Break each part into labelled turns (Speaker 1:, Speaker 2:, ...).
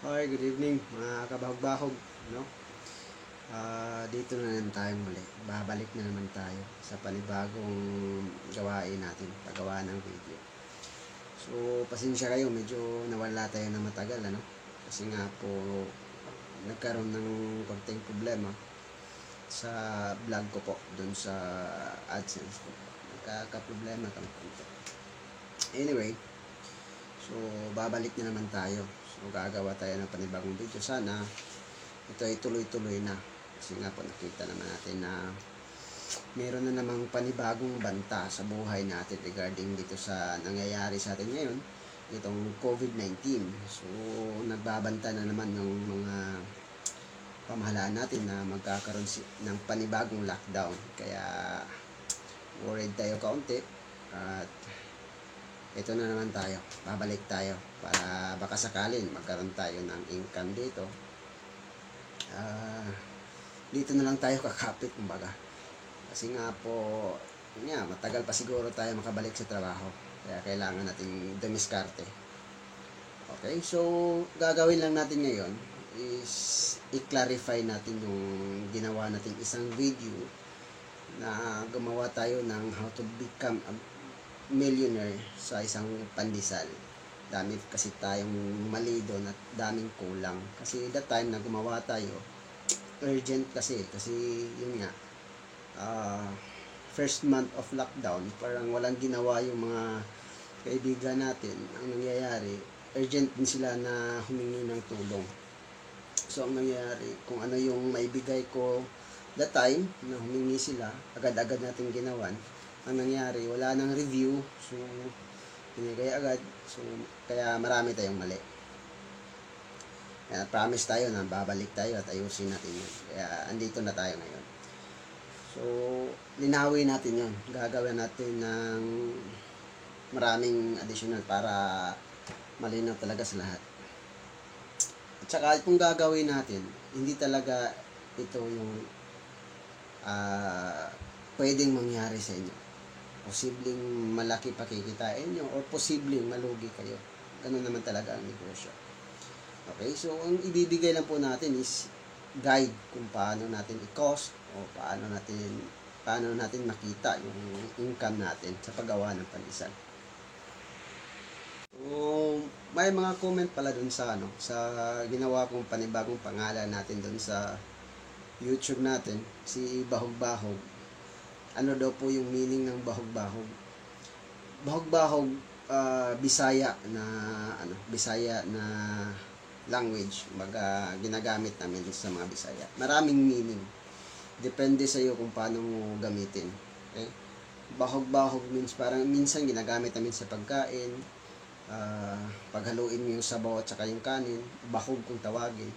Speaker 1: Hi, good evening mga kabahog-bahog, no? Dito na naman tayo muli. Babalik na naman tayo sa panibagong gawain natin, paggawa ng video. So, pasensya kayo, medyo nawala tayo na matagal, ano? Kasi nga po, nagkaroon ng konting problema sa vlog ko po, dun sa AdSense ko. Nagkaka-problema kami po. Anyway, so babalik na naman tayo. So, gagawa tayo ng panibagong video. Sana ito ay tuloy-tuloy na kasi nga po nakita naman natin na meron na namang panibagong banta sa buhay natin regarding dito sa nangyayari sa atin ngayon, itong COVID-19. So nagbabanta na naman ng mga pamahalaan natin na magkakaroon ng panibagong lockdown, kaya worried tayo kaunti at ito na naman tayo, babalik tayo para baka sakalin magkaroon tayo ng income dito. Dito na lang tayo kakapit kumbaga, kasi nga po matagal pa siguro tayo makabalik sa trabaho, kaya kailangan nating dumiskarte. Okay, so gagawin lang natin ngayon is i-clarify natin yung ginawa natin isang video na gumawa tayo ng how to become a millionaire sa isang pandesal. Dami kasi tayong mali doon at daming kulang. Kasi that time na gumawa tayo, urgent kasi yun nga, first month of lockdown, parang walang ginawa yung mga kaibigan natin. Ang nangyayari, urgent din sila na humingi ng tulong. So ang nangyayari, kung ano yung maibigay ko that time na humingi sila, agad-agad natin ginawan. Ang nangyari, wala nang review, so binigay agad, so kaya marami tayong mali. Kaya promise tayo na babalik tayo at ayusin natin yun. Kaya andito na tayo ngayon. So linawin natin yun, gagawin natin ng maraming additional para malinaw talaga sa lahat. At saka itong gagawin natin, hindi talaga ito yung pwedeng mangyari sa inyo. Posibleng malaki pakikitain nyo or posibleng malugi kayo. Ganun naman talaga ang negosyo. Okay, so ang ibibigay lang po natin is guide kung paano natin i-cost o paano natin makita yung income natin sa paggawa ng pandesal. So, may mga comment pala dun sa ginawa kong panibagong pangalan natin dun sa YouTube natin, si Bahog-Bahog. Ano daw po yung meaning ng bahog-bahog? Bahog-bahog, Bisaya na language, baga ginagamit namin sa mga Bisaya. Maraming meaning. Depende sa iyo kung paano mo gamitin. Okay? Bahog-bahog means parang minsan ginagamit namin sa pagkain, paghaluin mo yung sabaw at saka yung kanin, bahog kung tawagin.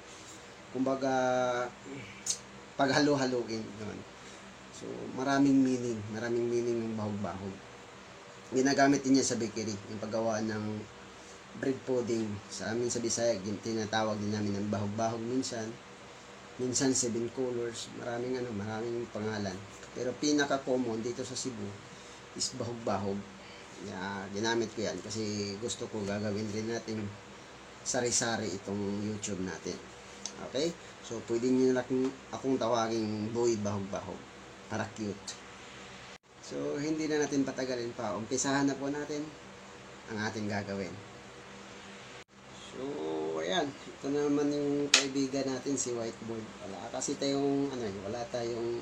Speaker 1: Kumbaga, paghalo-haluin. Yun. So, maraming meaning ng bahog-bahog. Ginagamit din yan sa bakery, yung paggawa ng bread pudding. Sa amin sa Bisaya, tinatawag din namin ng bahog-bahog minsan 7 colors, maraming pangalan. Pero pinaka-common dito sa Cebu is bahog-bahog. Ginamit ko yan kasi gusto ko gagawin rin natin sari-sari itong YouTube natin. Okay? So, pwede nyo na akong tawaging Boy Bahog-Bahog para cute. So, hindi na natin patagalin pa. Umpisahan na po natin ang ating gagawin. So, ayan. Ito naman yung kaibigan natin, si Whiteboard. Wala tayong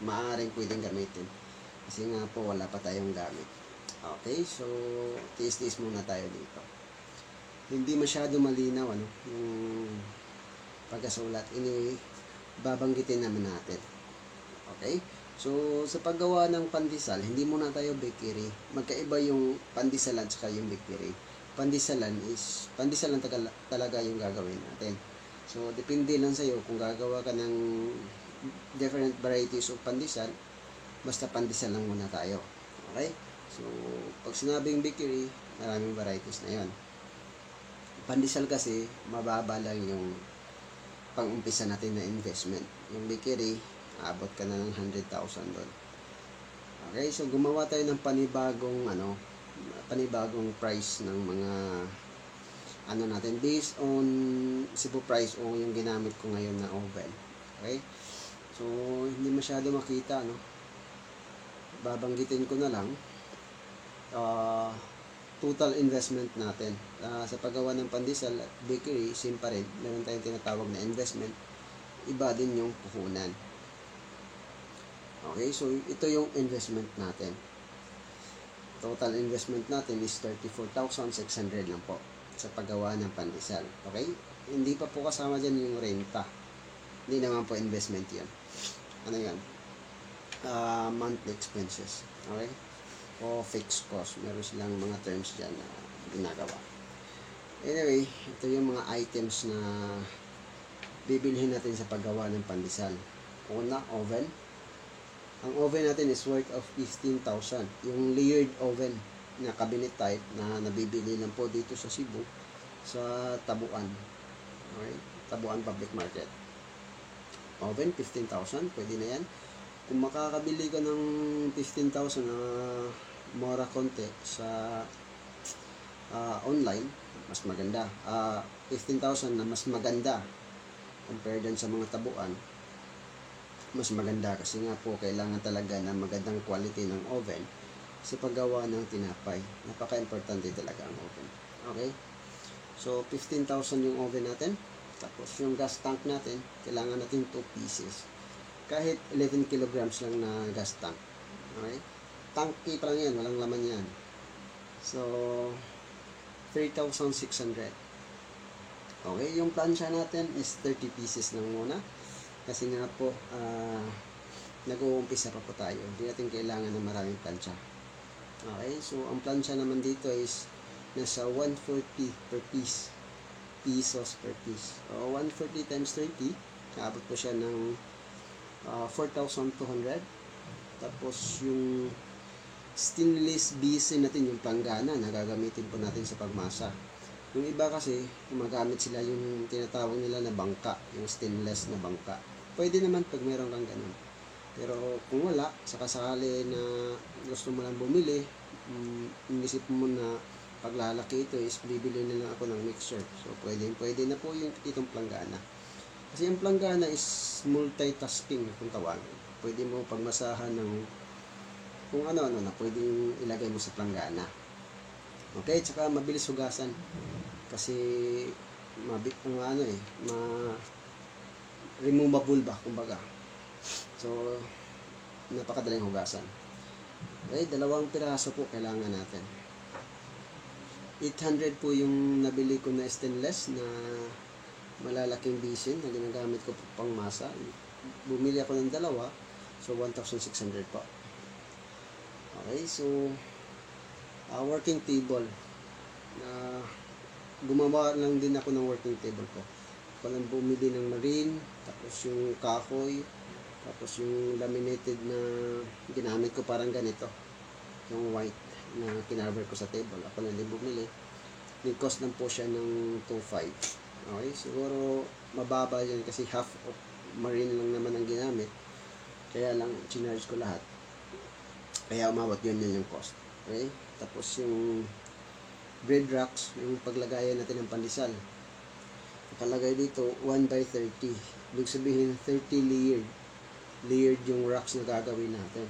Speaker 1: maaaring pwedeng gamitin. Kasi nga po, wala pa tayong gamit. Okay, so, tiis-tiis muna tayo dito. Hindi masyado malinaw, yung pagkasulat. Babanggitin naman natin. Okay? So, sa paggawa ng pandesal, hindi muna tayo bakery. Magkaiba yung pandesalan at yung bakery. Pandesalan talaga yung gagawin natin. So, depende lang sa'yo kung gagawa ka ng different varieties of pandesal, basta pandesal lang muna tayo. Okay? So, pag sinabing bakery, maraming varieties na yon. Pandesal kasi, mababa lang yung pang-umpisa natin na investment. Yung bakery, abot ka na ng 100,000 doon. Okay, so gumawa tayo ng panibagong price ng mga ano natin, based on Cebu price o yung ginamit ko ngayon na oven. Okay? So, hindi masyado makita, no? Babanggitin ko na lang, total investment natin. Sa paggawa ng pandesal at bakery, same pa rin. Meron tayong tinatawag na investment. Iba din yung puhunan. Okay, so ito yung investment natin. Total investment natin is 34,600 lang po sa paggawa ng pandesal. Okay? Hindi pa po kasama dyan yung renta. Hindi naman po investment yun. Ano yan? Monthly expenses. Okay? O fixed cost. Meron silang mga terms dyan na ginagawa. Anyway, ito yung mga items na bibilhin natin sa paggawa ng pandesal. Una, oven. Ang oven natin is worth of 15,000. Yung layered oven na cabinet type na nabibili lang po dito sa Cebu sa Tabuan. Okay? Tabuan Public Market. Oven, 15,000. Pwede na yan. Kung makakabili ka ng 15,000 na mura konti sa online, mas maganda. 15,000 na mas maganda compared dun sa mga Tabuan, mas maganda kasi nga po kailangan talaga ng magandang quality ng oven sa paggawa ng tinapay. Napaka-importante talaga ang oven. Okay? So, 15,000 yung oven natin. Tapos, yung gas tank natin, kailangan natin 2 pieces. Kahit 11 kilograms lang na gas tank. Okay? Tanky pa lang yan. Walang laman yan. So, 3,600. Okay? Yung plancha natin is 30 pieces lang muna. Kasi nga po, nag-uumpisa pa po tayo. Hindi natin kailangan ng maraming plancha. Okay? So, ang plancha naman dito is nasa 140 per piece. Pesos per piece. So, 140 times 30, kaabot po siya ng 4,200. Tapos, yung stainless base natin, yung panggana, na gagamitin po natin sa pagmasa. Yung iba kasi, gumagamit sila yung tinatawag nila na bangka, yung stainless na bangka. Pwede naman pag meron kang ganun. Pero kung wala, sakasakali na gusto mo lang bumili, inisip mo na paglalaki ito is bibili na lang ako ng mixer. So pwede na po yung itong planggana. Kasi yung planggana is multitasking kung tawagin. Pwede mo pagmasahan ng kung ano-ano na pwede yung ilagay mo sa planggana. Okay, tsaka mabilis hugasan. Kasi removable ba, kumbaga. So, napakadaling hugasan. Okay, 2 piraso po kailangan natin. 800 po yung nabili ko na stainless na malalaking basin na ginagamit ko pang masa. Bumili ako ng 2, so 1,600 po. Okay, so working table na gumawa lang din ako ng working table ko. Ako lang bumili ng marine, tapos yung kahoy, tapos yung laminated na ginamit ko parang ganito, yung white na kinarver ko sa table. Ako lang din bumili. Nag-cost lang po siya ng 2,500. Okay, siguro mababa yan kasi half of marine lang naman ang ginamit. Kaya lang chinarge ko lahat. Kaya umabot yun yung cost. Okay, tapos yung bread racks, yung paglagayan natin ng pandesal. Nakalagay dito 1/30. Ibig sabihin 30 layered. Layered yung racks na gagawin natin.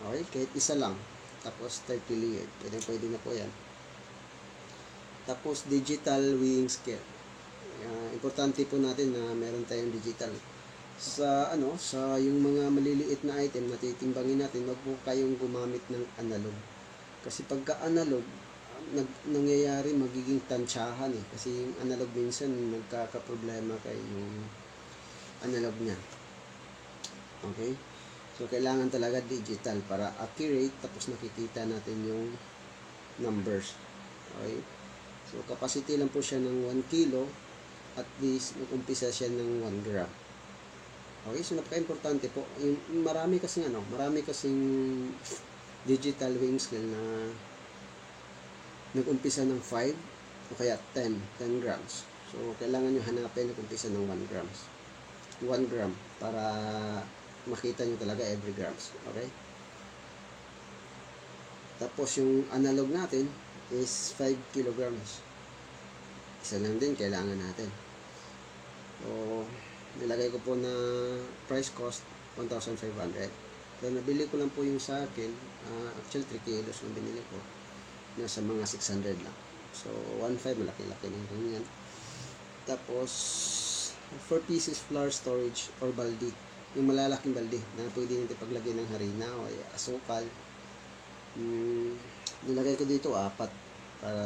Speaker 1: Okay, kahit isa lang. Tapos 30 layered. Pwede na po yan. Tapos digital weighing scale. Importante po natin na meron tayong digital. Sa yung mga maliliit na item na titimbangin natin, wag po kayong gumamit ng analog. Kasi pagka analog, nangyayari magiging tansyahan eh. Kasi yung analog minsan nagkakaproblema kay yung analog niya. Okay? So, kailangan talaga digital para accurate, tapos nakikita natin yung numbers. Okay? So, capacity lang po siya ng 1 kilo, at least nag-umpisa siya ng 1 gram. Okay? So, napaka-importante po. Yung marami kasing digital weighing scale na nag-umpisa ng 5 o kaya 10 grams. So, kailangan nyo hanapin nag-umpisa ng 1 grams. 1 gram para makita nyo talaga every grams. Okay? Tapos, yung analog natin is 5 kilograms. Isa lang din kailangan natin. So, nilagay ko po na price cost 1,500. So, nabili ko lang po yung sa akin. Actually, 3 kilos ang binili ko. Nasa mga 600 lang. So, 1,500, malaki-laki na rin yan. Tapos, 4 pieces flour storage or baldi. Yung malalaking baldi na pwede natin paglagay ng harina o asukal. Nilagay ko dito 4 para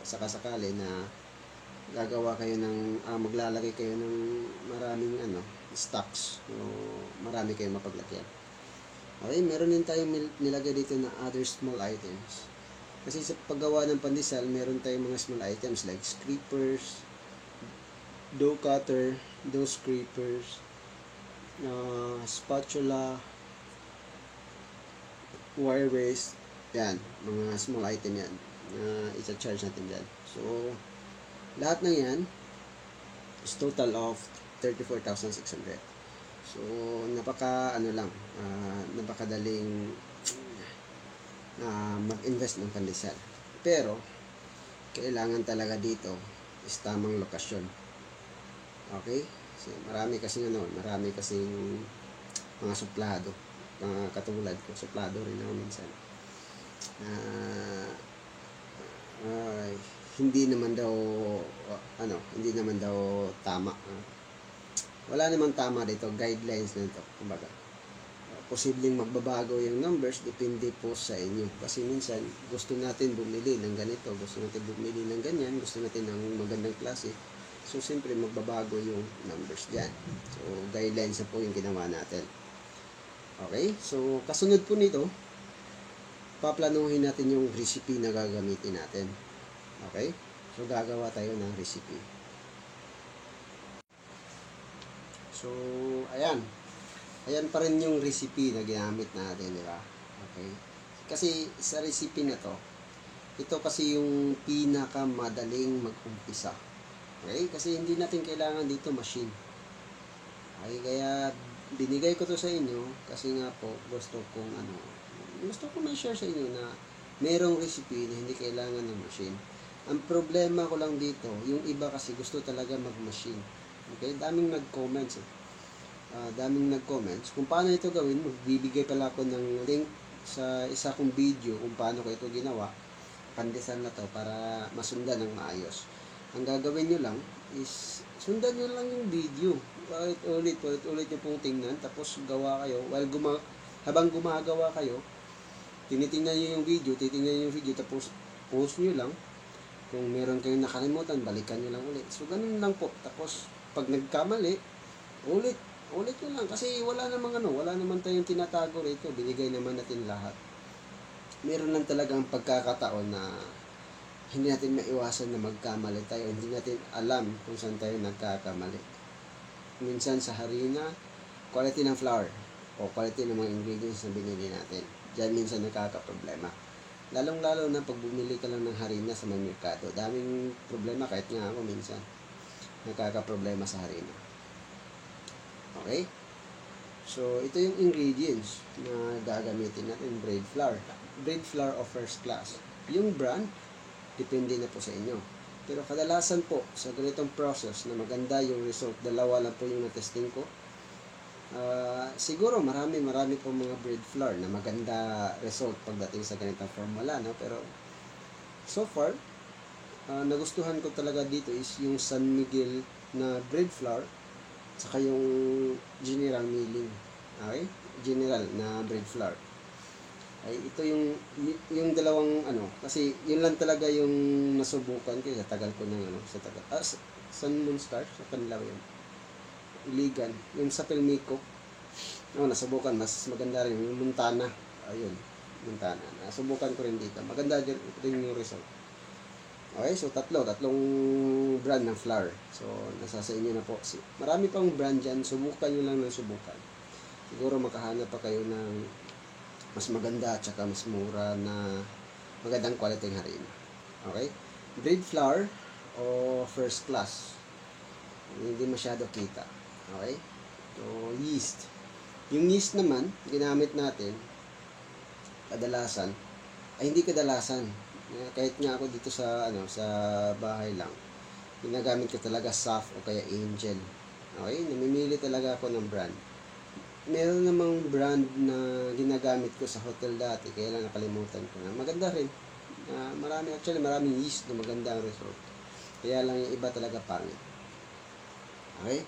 Speaker 1: sakasakali na gagawa kayo ng maglalagay kayo ng maraming stocks o marami kayong mapaglagyan. Okay, meron din tayong nilagay dito na other small items. Kasi sa paggawa ng pandesal, meron tayong mga small items like scrapers, dough cutter, dough scrapers, spatula, wire waste. Yan, mga small item yan na i-charge natin dyan. So, lahat ng yan is total of 34,600. So, napakadaling mag-invest ng pandesal. Pero, kailangan talaga dito is tamang lokasyon. Okay? So, marami kasing mga suplado. Mga katulad ko, suplado rin ako minsan. Hindi naman daw tama. Wala namang tama dito, guidelines na ito. Kumbaga, posibleng magbabago yung numbers, depende po sa inyo. Kasi minsan, gusto natin bumili ng ganito, gusto natin bumili ng ganyan, gusto natin ng magandang klase. So, siyempre, magbabago yung numbers dyan. So, guidelines na po yung ginawa natin. Okay? So, kasunod po nito, paplanuhin natin yung recipe na gagamitin natin. Okay? So, gagawa tayo ng recipe. So, ayan. Ayan pa rin yung recipe na ginamit natin, di ba? Okay? Kasi sa recipe na to, ito kasi yung pinakamadaling mag-umpisa. Okay? Kasi hindi natin kailangan dito machine. Okay? Kaya binigay ko to sa inyo kasi nga po gusto ko may share sa inyo na merong recipe na hindi kailangan ng machine. Ang problema ko lang dito, yung iba kasi gusto talaga mag-machine. Okay? Daming nag-comments kung paano ito gawin. Magbibigay pala ako ng link sa isa kong video kung paano ko ito ginawa, pandesal na to, para masundan ng maayos. Ang gagawin nyo lang is sundan nyo lang yung video, ulit nyo pong tingnan, tapos gawa kayo habang gumagawa kayo, titingnan nyo yung video, tapos post nyo lang. Kung meron kayong nakalimutan, balikan nyo lang ulit. So, ganun lang po. Tapos, pag nagkamali, ulit nyo lang. Kasi wala naman tayong tinatago rito. Binigay naman natin lahat. Meron lang talagang pagkakataon na hindi natin maiwasan na magkamali tayo. Hindi natin alam kung saan tayo nagkakamali. Minsan sa harina, quality ng flour, o quality ng mga ingredients na binili natin. Diyan minsan nakakaproblema. Lalong-lalo na pag bumili ka lang ng harina sa may merkado. Daming problema, kahit nga ako minsan nakakaproblema sa harina. Okay? So, ito yung ingredients na gagamitin natin. Bread flour. Bread flour of first class. Yung brand, depende na po sa inyo. Pero kadalasan po, sa ganitong process na maganda yung result, dalawa lang po yung na-testing ko. Siguro marami po mga bread flour na maganda result pagdating sa ganitong formula, no? Pero so far, nagustuhan ko talaga dito is yung San Miguel na bread flour, saka yung General Milling. Okay? General na bread flour. Ay, ito yung dalawang kasi yun lang talaga yung nasubukan ko sa tagal ko ng San Moonstar, sa kanila yun. Iligan, yung sa Pelmico, nasubukan, mas maganda rin yung Montana. Ayun, Montana, nasubukan ko rin dito, maganda rin yung result. Okay, so tatlong brand ng flour. So, nasa sa inyo na po. Marami pang brand dyan, subukan nyo lang ng subukan. Siguro makahanap pa kayo ng mas maganda at saka mas mura na magandang quality ng harina. Okay, bread flour o first class, hindi masyado kita. Okay? So, yeast. Yung yeast naman, ginamit natin, hindi kadalasan. Kahit nga ako dito sa bahay lang, Ginagamit ko talaga Saf o kaya Angel. Okay, namimili talaga ako ng brand. Meron namang brand na ginagamit ko sa hotel dati, kaya lang nakalimutan ko na. Maganda rin. Maraming yeast na maganda ang result. Kaya lang yung iba talaga pangit. Okay?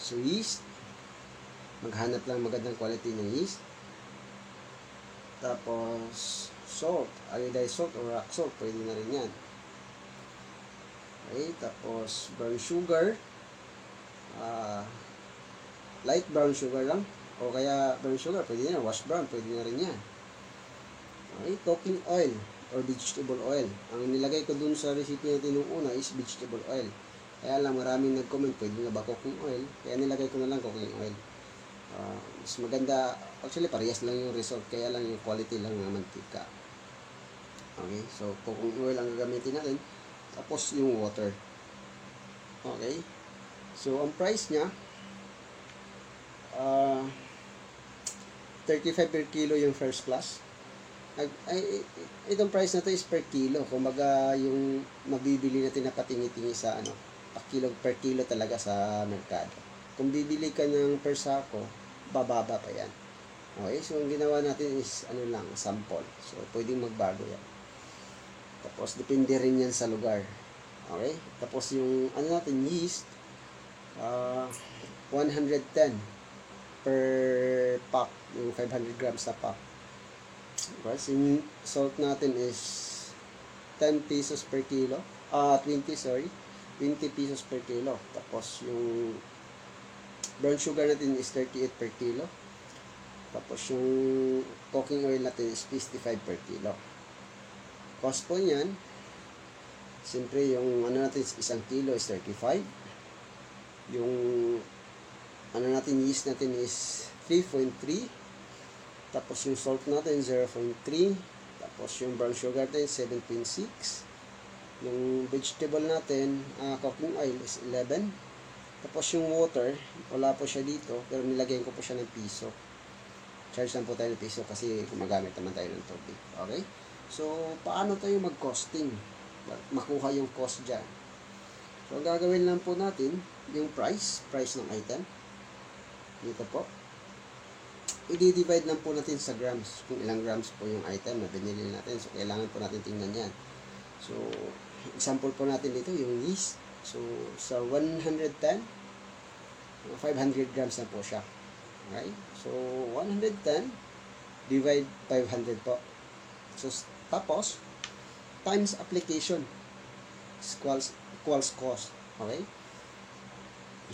Speaker 1: So yeast, maghanap lang magandang quality ng yeast. Tapos salt, iodized salt or rock salt, pwede na rin yan. Okay, tapos brown sugar, light brown sugar lang, o kaya brown sugar, pwede na, wash brown, pwede na rin yan. Okay, cooking oil or vegetable oil. Ang nilagay ko dun sa recipe natin nung una is vegetable oil. Kaya lang maraming nag-comment, pwede na ba cooking oil? Kaya nilagay ko na lang cooking oil. Mas maganda, actually parehas lang yung result, kaya lang yung quality lang ng mantika. Okay, so cooking oil ang gagamitin natin, tapos yung water. Okay, so ang price niya, 35 per kilo yung first class. Itong price na to is per kilo. Kumbaga yung mabibili natin na patingi-tingi sa per kilo talaga sa merkado. Kung bibili ka ng per sako, bababa pa yan. Okay, so ang ginawa natin is sample. So pwedeng magbago yan. Tapos depende rin yan sa lugar. Okay, tapos yung natin yeast, 110 per pack, yung 500 grams na pack. Okay, so yung salt natin is 10 pesos per kilo. 20 pesos per kilo. Tapos yung brown sugar natin is 38 per kilo. Tapos yung cooking oil natin is 55 per kilo. Cost po niyan, siyempre yung natin is 1 kilo is 35. Yung natin yeast natin is 3.3. Tapos yung salt natin 0.3. Tapos yung brown sugar natin 7.6. Yung vegetable natin, cooking oil is 11. Tapos yung water, wala po siya dito, pero nilagyan ko po siya ng piso. Charge lang po tayo ng piso kasi gumagamit naman tayo ng tubig. Okay? So, paano tayo mag-costing? Makuha yung cost dyan. So, ang gagawin lang po natin, yung price ng item. Dito po. I-divide lang po natin sa grams. Kung ilang grams po yung item na binili natin. So, kailangan po natin tingnan yan. So, example po natin dito, yung yeast. So, sa 110, 500 grams na po siya. Okay? So, 110 divide 500 po. So, tapos, times application equals cost. Okay?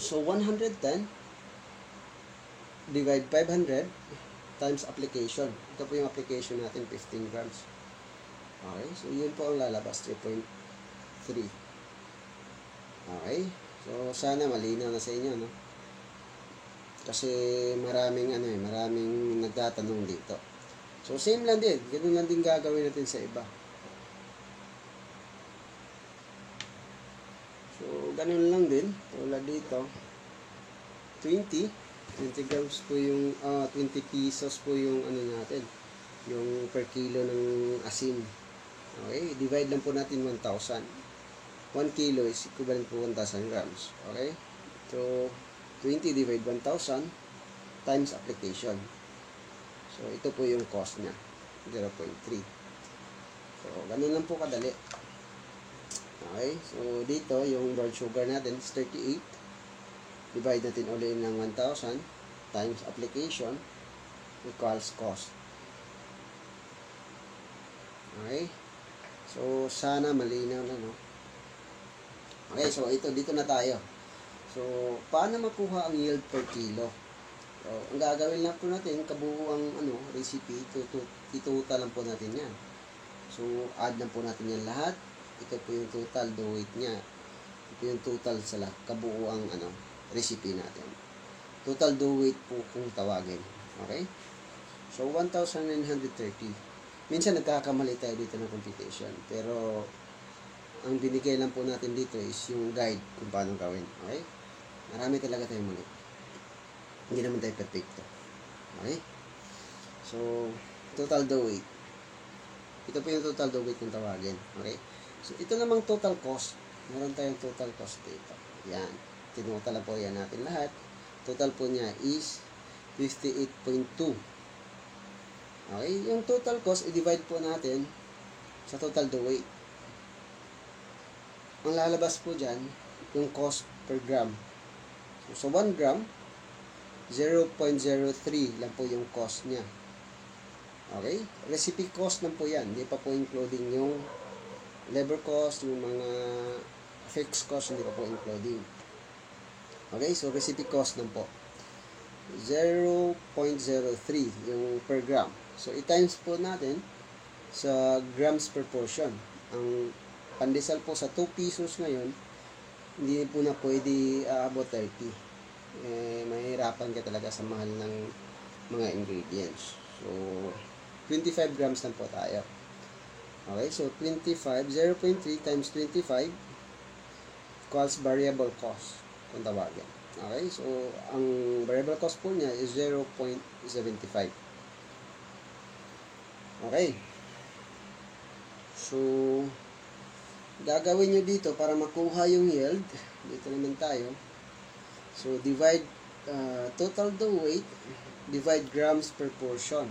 Speaker 1: So, 110 divide 500 times application. Ito po yung application natin, 15 grams. Okay? So, yun po ang lalabas, 3.3. Okay? So, sana malinaw na sa inyo, no? Kasi maraming nagtatanong dito. So, same lang din. Ganun lang din gagawin natin sa iba. So, ganun lang din. Tulad dito, 20 grams po yung, 20 pesos po yung natin. Yung per kilo ng asin. Okay? Divide lang po natin 1,000. 1 kilo is equivalent po 1,000 grams. Okay? So, 20 divide 1,000 times application. So, ito po yung cost niya. 0.3. So, ganun lang po kadali. Okay? So, dito, yung brown sugar natin is 38. Divide natin ulit ng 1,000 times application equals cost. Okay? So, sana malinaw na, no? Okay, so dito na tayo. So, paano makuha ang yield per kilo? So, ang gagawin lang po natin, kabuuang recipe, itututal lang po natin yan. So, add lang po natin yan lahat. Ito po yung total dough weight niya. Ito yung total sa lahat, kabuuang recipe natin. Total dough weight po kung tawagin. Okay? So, 1,930. Minsan nagkakamali tayo dito ng computation. Pero, ang binigay lang po natin dito is yung guide kung paano gawin. Okay? Marami talaga tayong mali. Hindi naman tayo perfecto. Okay? So, total dough weight. Ito po yung total dough weight kung tawagin. Okay? So, ito namang total cost. meron tayong total cost dito. Yan. Tinutala po yan natin lahat. Total po niya is 58.2. Okay, yung total cost, i-divide po natin sa total due weight. Ang lalabas po dyan, yung cost per gram. So 1 gram, 0.03 lang po yung cost niya. Okay, recipe cost lang po yan. Hindi pa po including yung labor cost, yung mga fixed cost, hindi pa po including. Okay, so recipe cost lang po. 0.03 yung per gram. So, i-times po natin sa grams per portion. Ang pandesal po sa 2 pesos ngayon, hindi po na pwede aabot 30. Mahirapan ka talaga sa mahal ng mga ingredients. So, 25 grams lang po tayo. Okay, so 25, 0.3 times 25 equals variable cost, kung tawagin. Okay, so ang variable cost po niya is 0.75. Okay. So, gagawin nyo dito para makuha yung yield. Dito naman tayo. So, divide total due weight, divide grams per portion.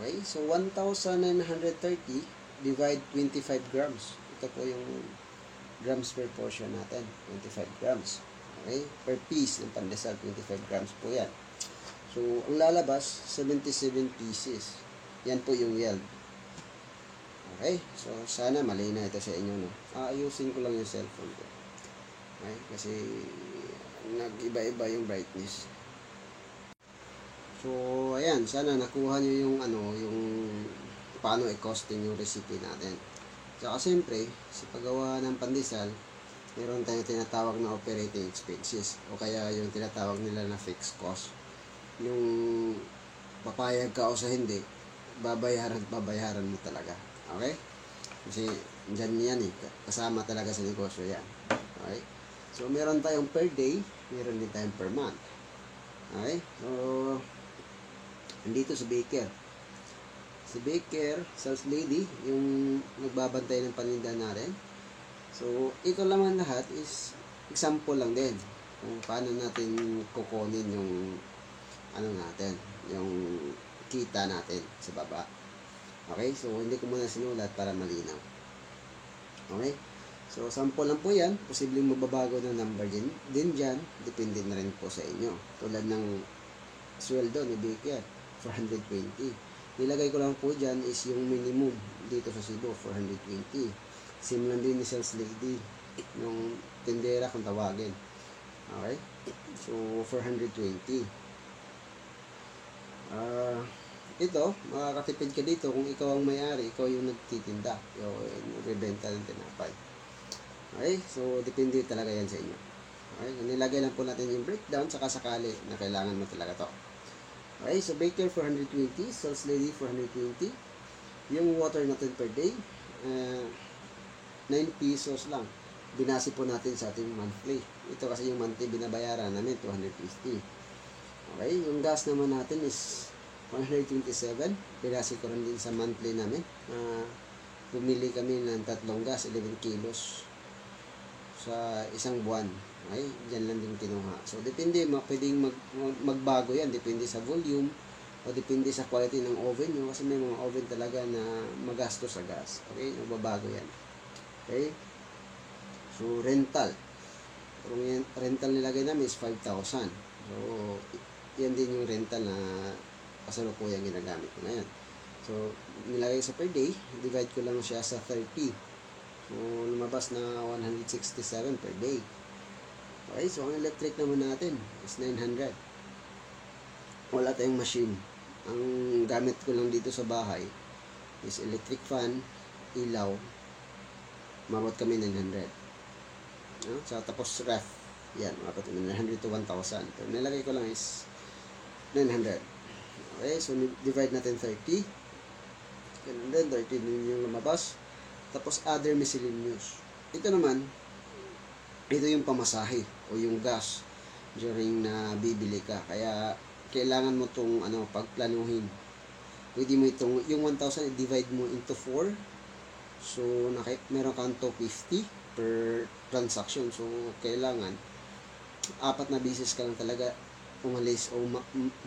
Speaker 1: Okay, so 1,930 divide 25 grams. Ito po yung grams per portion natin, 25 grams. Okay, per piece ng pandesal, 25 grams po yan. So, ang lalabas, 77 pieces. Yan po yung yield. Okay, so sana malinaw ito sa inyo, no? Ayusin ko lang yung cellphone ko. Okay, kasi nag-iba-iba yung brightness. So, ayan, sana nakuha nyo yung yung paano i-costing yung recipe natin. Saka siyempre, sa paggawa ng pandesal, meron tayong tinatawag na operating expenses o kaya yung tinatawag nila na fixed cost. Yung papayag ka o sa hindi, babayaran mo talaga. Okay? Kasi dyan yan kasama talaga sa negosyo yan. Okay? So, meron tayong per day, meron din tayong per month. Okay? So, andito si baker. Si baker, sales lady, yung nagbabantay ng paninda natin. So, ito naman lahat is example lang din kung paano natin kukunin yung natin, yung kita natin sa baba. Okay? So, hindi ko muna sinulat para malinaw. Okay? So, sample lang po yan. Posibleng magbabago ng number din dyan. Depende na rin po sa inyo. Tulad ng sweldo ni baker, 420. Nilagay ko lang po dyan is yung minimum dito sa Cebu, 420. Same lang din ni sales lady, yung tendera kung tawagin. Okay? So, 420. Ito, makakatipid ka dito kung ikaw ang may-ari, ikaw yung nagtitinda, yung nagbebenta ng tinapay. Okay? So, depende talaga yan sa inyo. Okay? Nilagay lang po natin yung breakdown, saka sakali na kailangan mo talaga to. Okay? So, baker 420, sales lady 420. Yung water natin per day, 9 pesos lang. Binasi po natin sa ating monthly. Ito kasi yung monthly binabayaran namin, 250. Okay? Yung gas naman natin is 127. Binasi ko rin din sa monthly namin. Bumili kami ng 3 gas, 11 kilos sa isang buwan. Okay? Diyan lang din kinuha. So, depende, pwedeng magbago yan. Depende sa volume o depende sa quality ng oven nyo. Kasi may mga oven talaga na magasto sa gas. Okay? Magbabago yan. Okay? So, rental. Kung yung rental nilagay namin is 5,000. So, yan din yung rental na kasalukuyang ginagamit ko ngayon. So, nilagay sa per day, divide ko lang siya sa 30. So, lumabas na 167 per day. Okay, so ang electric naman natin is 900. Wala tayong machine. Ang gamit ko lang dito sa bahay is electric fan, ilaw. Mabot kami 900. So, tapos ref. Yan, mabot kami 900 to 1,000. Pero nilagay ko lang is 900. Okay, so divide natin 30. Ganun din, 30 din yung lumabas. Tapos other miscellaneous. Ito naman, ito yung pamasahe o yung gas during na bibili ka. Kaya kailangan mo itong pagplanuhin. Pwede mo itong, yung 1,000 divide mo into 4. So, meron kang 250. per transaction. So, kailangan 4 na beses ka lang talaga umalis o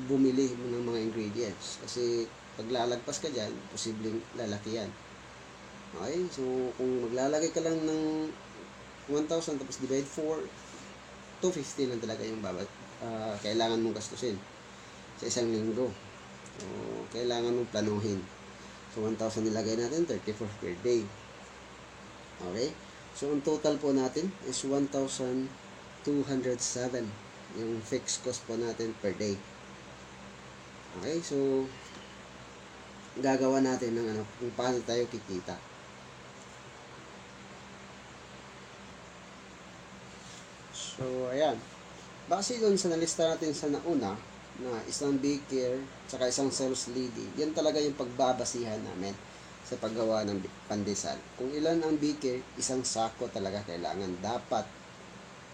Speaker 1: bumili ng mga ingredients. Kasi pag lalagpas ka dyan, posibleng lalaki yan. Okay? So, kung maglalagay ka lang ng 1,000 tapos divide 4, 250 lang talaga yung kailangan mong gastusin sa isang linggo. So, kailangan mong planuhin. So, 1,000 nilagay natin, 34 per day. Okay? So, ang total po natin is 1,207 yung fixed cost po natin per day. Okay? So, gagawa natin ng kung paano tayo kikita. So, ayan. Base doon sa nalista natin sa nauna, na isang baker, saka isang sales lady, yan talaga yung pagbabasihan namin sa paggawa ng pandesal. Kung ilan ang baker, isang sako talaga kailangan dapat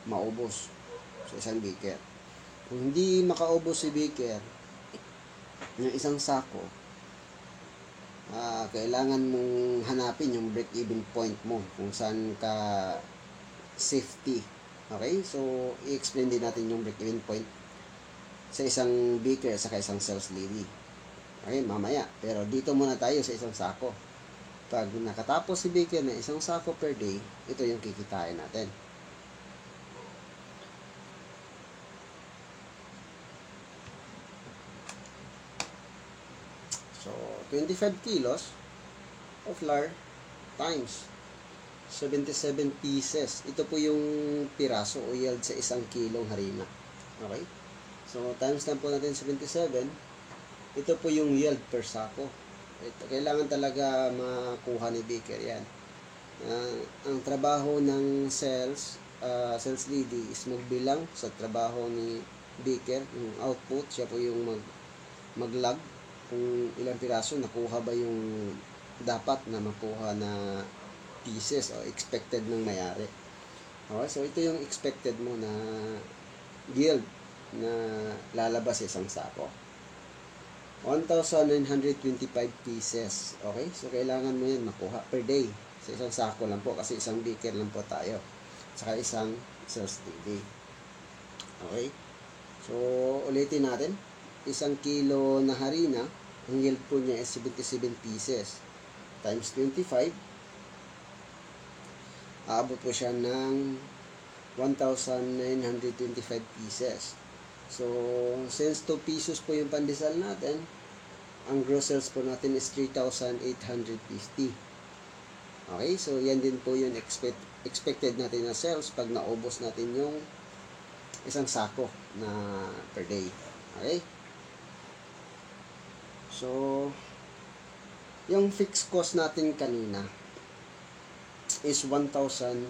Speaker 1: maubos sa isang baker. Kung hindi makaubos si baker ng isang sako, kailangan mong hanapin yung break-even point mo kung saan ka safety. Okay? So, i-explain din natin yung break-even point sa isang baker at isang sales lady. Okay, mamaya. Pero dito muna tayo sa isang sako. Pag nakatapos si baker na isang sako per day, ito yung kikitain natin. So, 25 kilos of flour times 77 pieces. Ito po yung piraso o yield sa isang kilong harina. Okay? So, times lang po natin 77. Ito po yung yield per sako. Ito, kailangan talaga makuha ni baker yan. Ang trabaho ng sales lady is magbilang sa trabaho ni baker. Yung output, siya po yung mag-log kung ilang piraso, nakuha ba yung dapat na makuha na pieces o expected ng mayari. Okay, so ito yung expected mo na yield na lalabas sa isang sako. 1,925 pieces. Okay? So, kailangan mo yan makuha per day. Sa isang sako lang po kasi isang baker lang po tayo. Saka isang sales lady. Okay? So, ulitin natin. Isang kilo na harina, ang yield po niya is 77 pieces. Times 25. Aabot po siya ng 1,925 pieces. So, since 2 pesos po yung pandesal natin, ang gross sales po natin is 3,850. Okay, so yan din po yung expected natin na sales pag naubos natin yung isang sako na per day. Okay? So, yung fixed cost natin kanina is 1,207.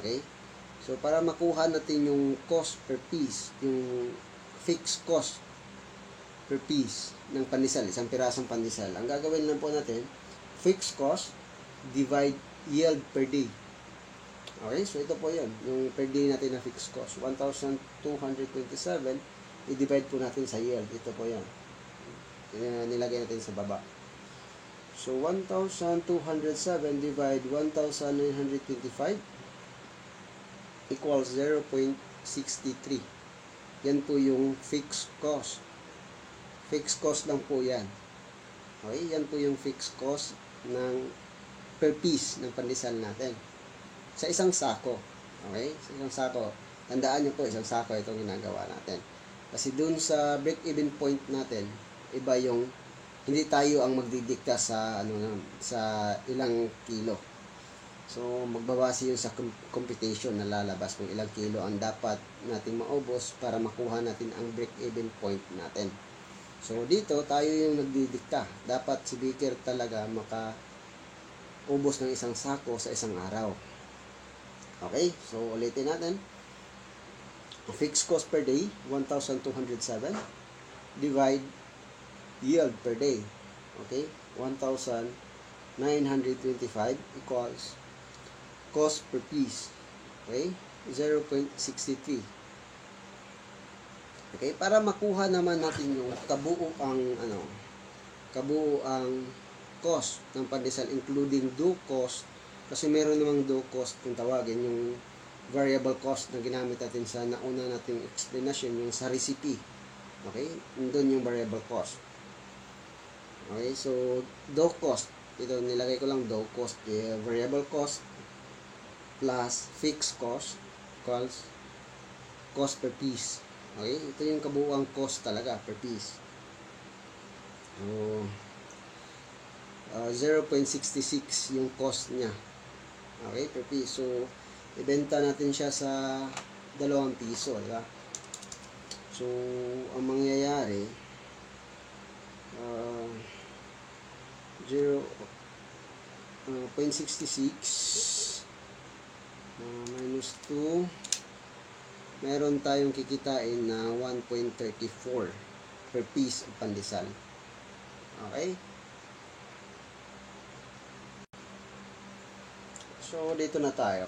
Speaker 1: Okay? So, para makuha natin yung cost per piece, yung fixed cost per piece ng pandesal, isang pirasong pandesal, ang gagawin lang po natin, fixed cost divide yield per day. Okay? So, ito po yun. Yung per day natin na fixed cost. 1,227, i-divide po natin sa yield. Ito po yan. Nilagay natin sa baba. So, 1,207 divide 1,925 equals 0.63. Yan po yung fixed cost. Fixed cost lang po yan. Okay? Yan po yung fixed cost ng per piece ng pandesal natin. Sa isang sako. Okay? Sa isang sako. Tandaan nyo po, isang sako itong ginagawa natin. Kasi dun sa break-even point natin, iba yung hindi tayo ang magdidikta sa sa ilang kilo. So, magbabase yun sa computation na lalabas kung ilang kilo ang dapat nating maubos para makuha natin ang break-even point natin. So, dito tayo yung nagdidikta. Dapat si baker talaga makaubos ng isang sako sa isang araw. Okay? So, ulitin natin. Fixed cost per day, 1,207. Divide yield per day. Okay? 1,925 equals cost per piece. Okay? 0.63. Okay? Para makuha naman natin yung kabuuang cost ng pandesal including due cost, kasi meron namang due cost kung tawagin yung variable cost na ginamit natin sa nauna nating explanation, yung sa recipe. Okay? Doon yung variable cost. Okay? So, due cost. Ito, nilagay ko lang due cost. Variable cost plus fixed cost equals cost per piece. Okay? Ito yung kabuuang cost talaga per piece. So, 0.66 yung cost niya. Okay? Per piece. So, ibenta natin siya sa 2 piso, di ba? So, ang mangyayari, 0.66 minus 2, meron tayong kikitain na 1.34 per piece of pandesal. Okay? So, dito na tayo.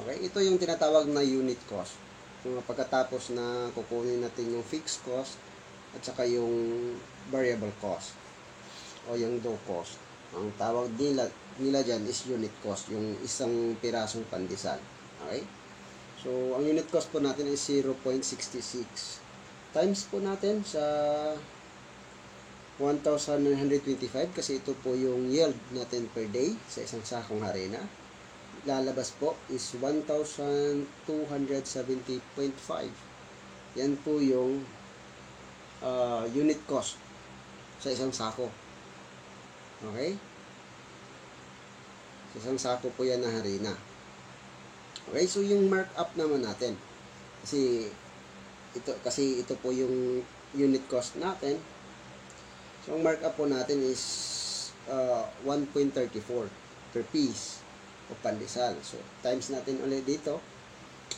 Speaker 1: Okay? Ito yung tinatawag na unit cost. Kung pagkatapos na kukunin natin yung fixed cost at saka yung variable cost o yung due cost. Ang tawag nila dyan is unit cost, yung isang pirasong pandesal. Okay? So, ang unit cost po natin is 0.66. Times po natin sa 1,925 kasi ito po yung yield natin per day sa isang sakong harina. Lalabas po is 1,270.5. Yan po yung unit cost sa isang sako. Okay? Sa isang sako po yan na harina. Okay, so yung markup naman natin. Kasi ito po yung unit cost natin. So ang markup po natin is 1.34 per piece o pandesal. So, times natin ulit dito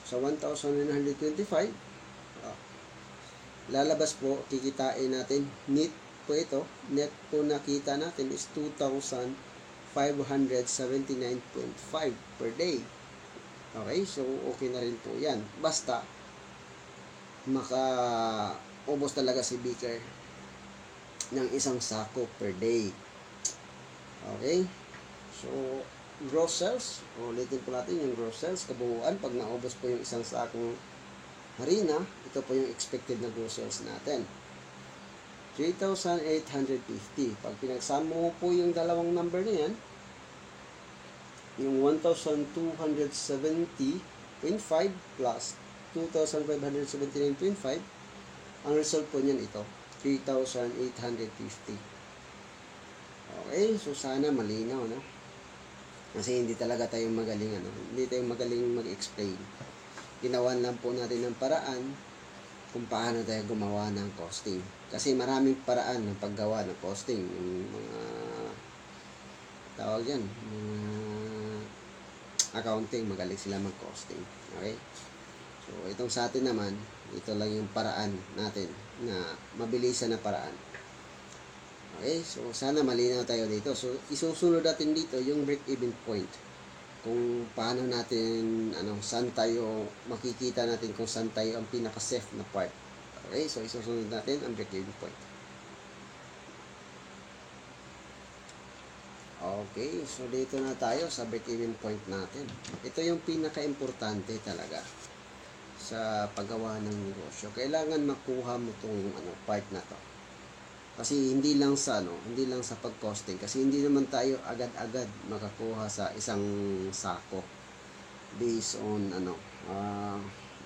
Speaker 1: sa 1,925. Lalabas po, kikitain natin, net po ito, net po nakita natin is 2,579.5 per day. Okay, so okay na rin po yan. Basta, maka-ubos talaga si Baker ng isang sako per day. Okay, so gross sales, ulitin po natin yung gross sales, kabuuan, pag naubos po yung isang sakong harina, ito po yung expected na gross sales natin. 3,850. Pag pinagsama mo po yung dalawang number na yan, yung 1,270.5 plus 2,579.5, ang result po niyan ito, 3,850. Okay, so sana malinaw, no? Kasi hindi talaga tayo magaling, hindi tayo magaling mag-explain. Ginawan lang po natin ng paraan kung paano tayo gumawa ng costing. Kasi maraming paraan ng paggawa ng costing. Yung mga tawag yan, mga accounting, magaling sila mag-costing. Okay? So, itong sa atin naman, ito lang yung paraan natin na mabilisan na paraan. Okay, so sana malinaw tayo dito. So, isusunod natin dito yung break-even point. Kung paano natin, saan tayo, makikita natin kung saan tayo ang pinaka-safe na part. Okay, so isusunod natin ang break-even point. Okay, so dito na tayo sa break-even point natin. Ito yung pinaka-importante talaga sa paggawa ng negosyo. Kailangan makuha mo itong part na to. Kasi hindi lang sa pag-costing, kasi hindi naman tayo agad-agad makakuha sa isang sako based on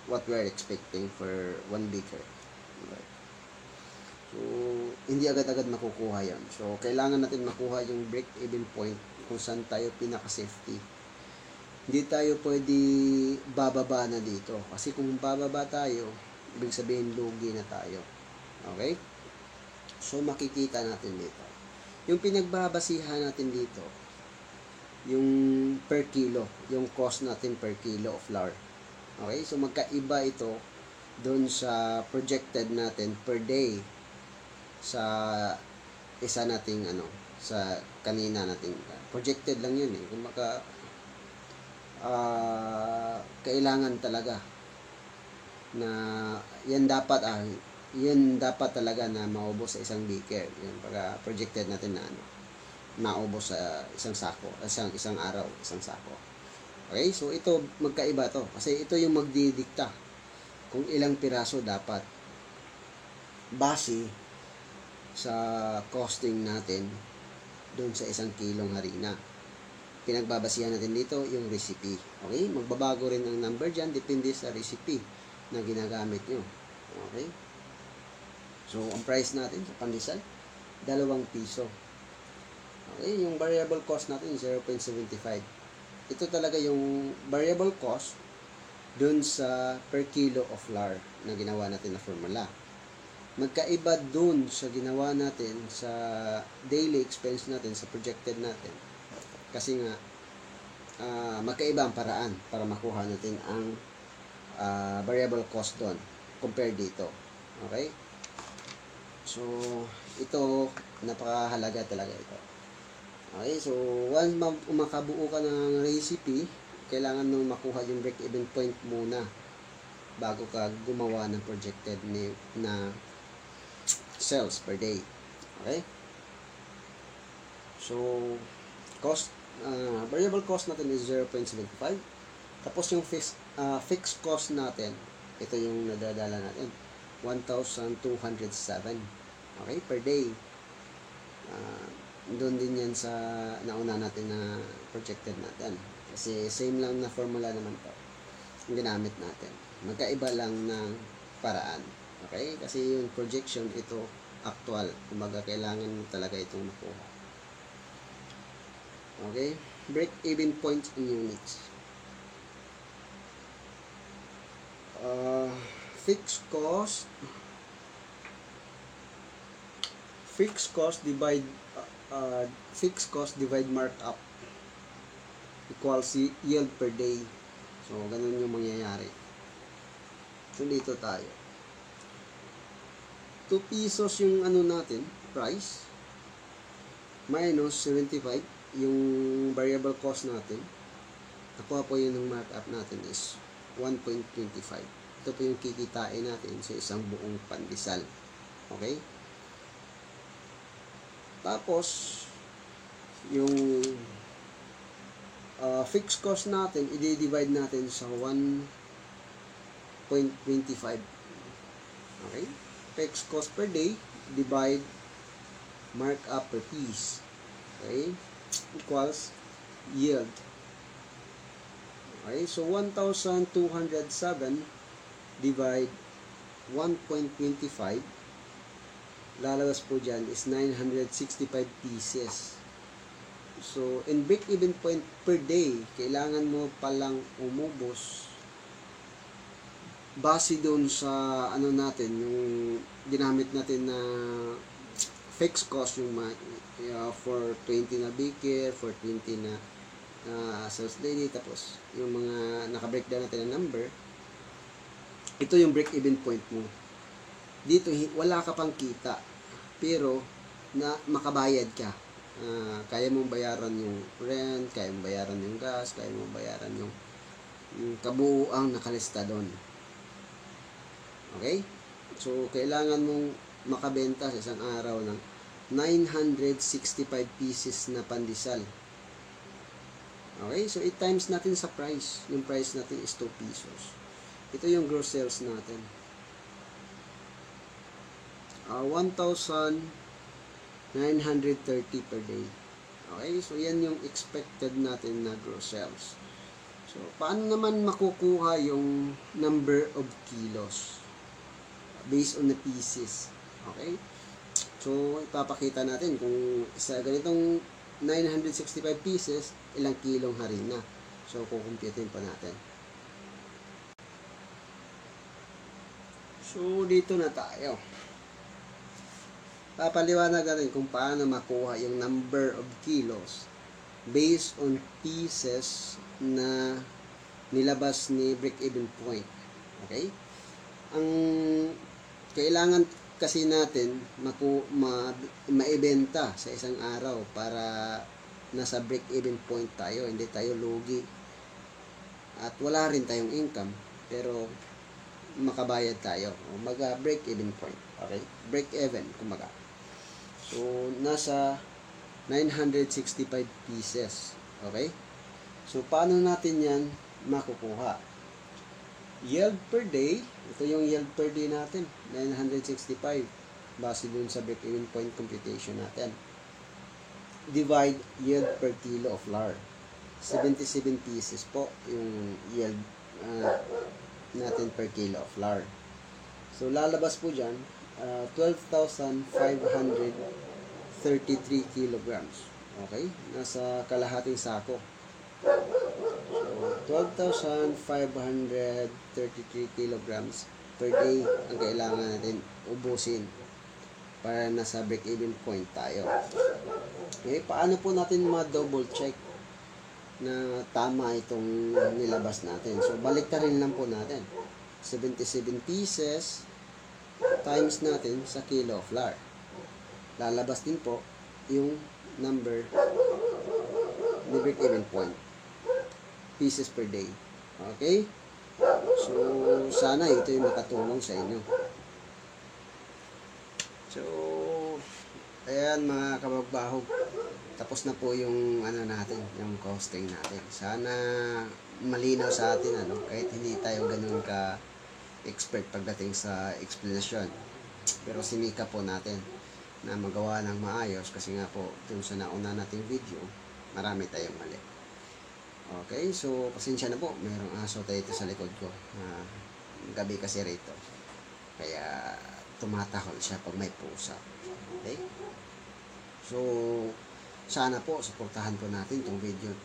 Speaker 1: what we're expecting for 1 baker. Right. So hindi agad-agad makukuha 'yon. So kailangan natin makuha yung break-even point kung saan tayo pinaka-safety. Hindi tayo pwede bababa na dito, kasi kung bababa tayo, ibig sabihin lugi na tayo. Okay? So, makikita natin dito. Yung pinagbabasihan natin dito, yung per kilo, yung cost natin per kilo of flour. Okay? So, magkaiba ito doon sa projected natin per day sa isa nating sa kanina nating projected lang yun eh. Kung kailangan talaga na yan dapat talaga na maubos sa isang baker. Yan, pagka projected natin na maubos sa isang sako, isang araw, isang sako. Okay, so ito magkaiba to kasi ito yung magdidikta kung ilang piraso dapat base sa costing natin doon sa isang kilong harina. Pinagbabasihan natin dito yung recipe. Okay, magbabago rin ang number dyan depende sa recipe na ginagamit nyo. Okay, so ang price natin sa pandesal 2 piso. Okay, yung variable cost natin 0.75. Ito talaga yung variable cost dun sa per kilo of flour na ginawa natin na formula. Magkaiba dun sa ginawa natin sa daily expense natin, sa projected natin. Kasi nga, magkaiba ang paraan para makuha natin ang variable cost doon compared dito. Okay? So, ito, napakahalaga talaga ito. Okay, so once makabuo ka ng recipe, kailangan nung makuha yung break-even point muna bago ka gumawa ng projected na sales per day. Okay? So, variable cost natin is 0.75. Tapos yung fixed cost natin, ito yung nadadala natin, 1,207. Okay, per day. Doon din yan sa nauna natin na projected natin. Kasi same lang na formula naman to yung ginamit natin. Magkaiba lang ng paraan. Okay? Kasi yung projection, ito actual. Kumbaga, kailangan mo talaga itong makuha. Okay? Break-even points in units. Fixed cost divide markup equals yield per day. So, ganun yung mangyayari. So, dito tayo. 2 pesos yung ano natin, price, minus 75, yung variable cost natin. Nakuha po yun ng markup natin is 1.25. Ito po yung kikitain natin sa isang buong pandesal. Okay? Tapos, yung fixed cost natin, i-divide natin sa 1.25. Okay? Fixed cost per day, divide markup per piece. Okay? Equals yield. Okay? So, 1,207 divide 1.25, lalabas po dyan is 965 pieces. So, in break-even point per day, kailangan mo palang umubos base doon sa ano natin, yung ginamit natin na fixed cost, yung for 20 na baker, for 20 na sales daily, tapos yung mga naka-breakdown natin na number, ito yung break-even point mo. Dito, wala ka pang kita, pero makabayad ka. Kaya mong bayaran yung rent, kaya mong bayaran yung gas, kaya mong bayaran yung kabuuang nakalista doon. Okay? So, kailangan mong makabenta sa isang araw ng 965 pieces na pandesal. Okay? So, 8 times natin sa price. Yung price natin is 2 pesos. Ito yung gross sales natin. 1,930 per day. Okay? So, yan yung expected natin na gross sales. So, paano naman makukuha yung number of kilos? Based on the pieces. Okay? So, ipapakita natin kung sa ganitong 965 pieces, ilang kilong harina. So, kukumputin pa natin. So, dito na tayo. Papaliwanag natin kung paano makuha yung number of kilos based on pieces na nilabas ni break-even point. Okay? Ang kailangan kasi natin maibenta sa isang araw para nasa break-even point tayo, hindi tayo lugi. At wala rin tayong income, pero makabayad tayo. Break-even point. Okay? Break-even, kumbaga. So, nasa 965 pieces. Okay? So, paano natin yan makukuha? Yield per day, ito yung yield per day natin, 965, base dun sa break-even point computation natin. Divide yield per kilo of flour. 77 pieces po yung yield natin per kilo of flour. So, lalabas po dyan, 12,533 kilograms. Okay? Nasa kalahating sako. So, 12,533 kilograms per day ang kailangan natin ubusin para nasa break-even point tayo. Okay? Paano po natin ma-double check na tama itong nilabas natin? So, baliktarin lang po natin. 77 pieces times natin sa kilo of flour. Lalabas din po yung number ni break-even point. Pieces per day. Okay? So, sana ito yung makatulong sa inyo. So, ayan mga kabagbahog. Tapos na po yung natin, yung costing natin. Sana malinaw sa atin, kahit hindi tayo ganun ka expert pagdating sa explanation. Pero sinika po natin na magawa ng maayos kasi nga po dun sa nauna nating video, marami tayong mali. Okay, so pasensya na po, mayroong aso tayo ito sa likod ko. Gabi kasi rito. Kaya tumatahol siya pag may pusa. Okay? So, sana po suportahan po natin itong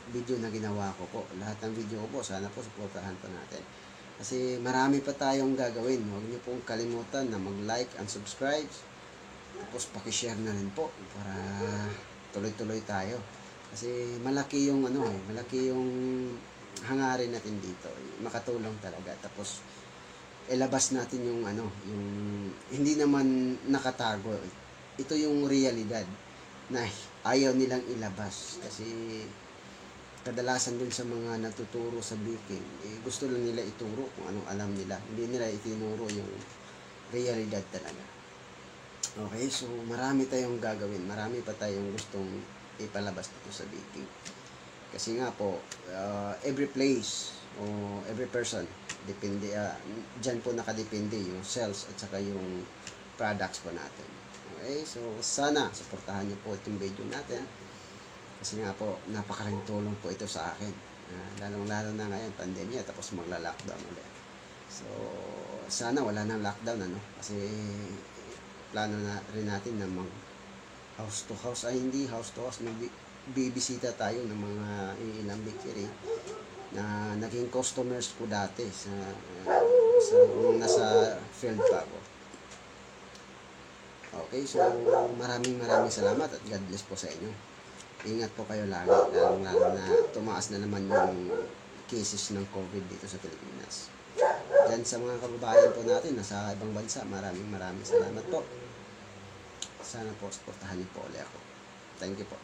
Speaker 1: video na ginawa ko po. Lahat ng video ko po, sana po suportahan po natin. Kasi marami pa tayong gagawin. Huwag niyo pong kalimutan na mag-like and subscribe. Tapos paki-share na rin po para tuloy-tuloy tayo. Kasi malaki yung malaki yung hangarin natin dito. Makatulong talaga. Tapos ilabas natin yung yung hindi naman nakatago. Ito yung realidad na ayaw nilang ilabas kasi kadalasan dun sa mga natuturo sa baking, gusto lang nila ituro kung anong alam nila. Hindi nila itinuro yung realidad talaga. Okay, so marami tayong gagawin. Marami pa tayong gustong ipalabas dito sa baking. Kasi nga po, every place o every person, depende, dyan po nakadepende yung sales at saka yung products po natin. Okay, so sana suportahan niyo po itong video natin. Kasi nga po, napakalaking tulong po ito sa akin. Lalong-lalo na ngayon, pandemya, tapos magla-lockdown ulit. So, sana wala nang lockdown, kasi plano na rin natin na mag house to house, hindi house to house, bibisita tayo ng mga ilang bakery na naging customers ko dati sa nung nasa field pa ako. Okay, so maraming salamat at God bless po sa inyo. Ingat po kayo lagi, lalo na tumaas na naman yung cases ng COVID dito sa Pilipinas. Diyan sa mga kababayan po natin nasa ibang bansa, maraming salamat po. Sana po suportahan niyo po ulit ako. Thank you po.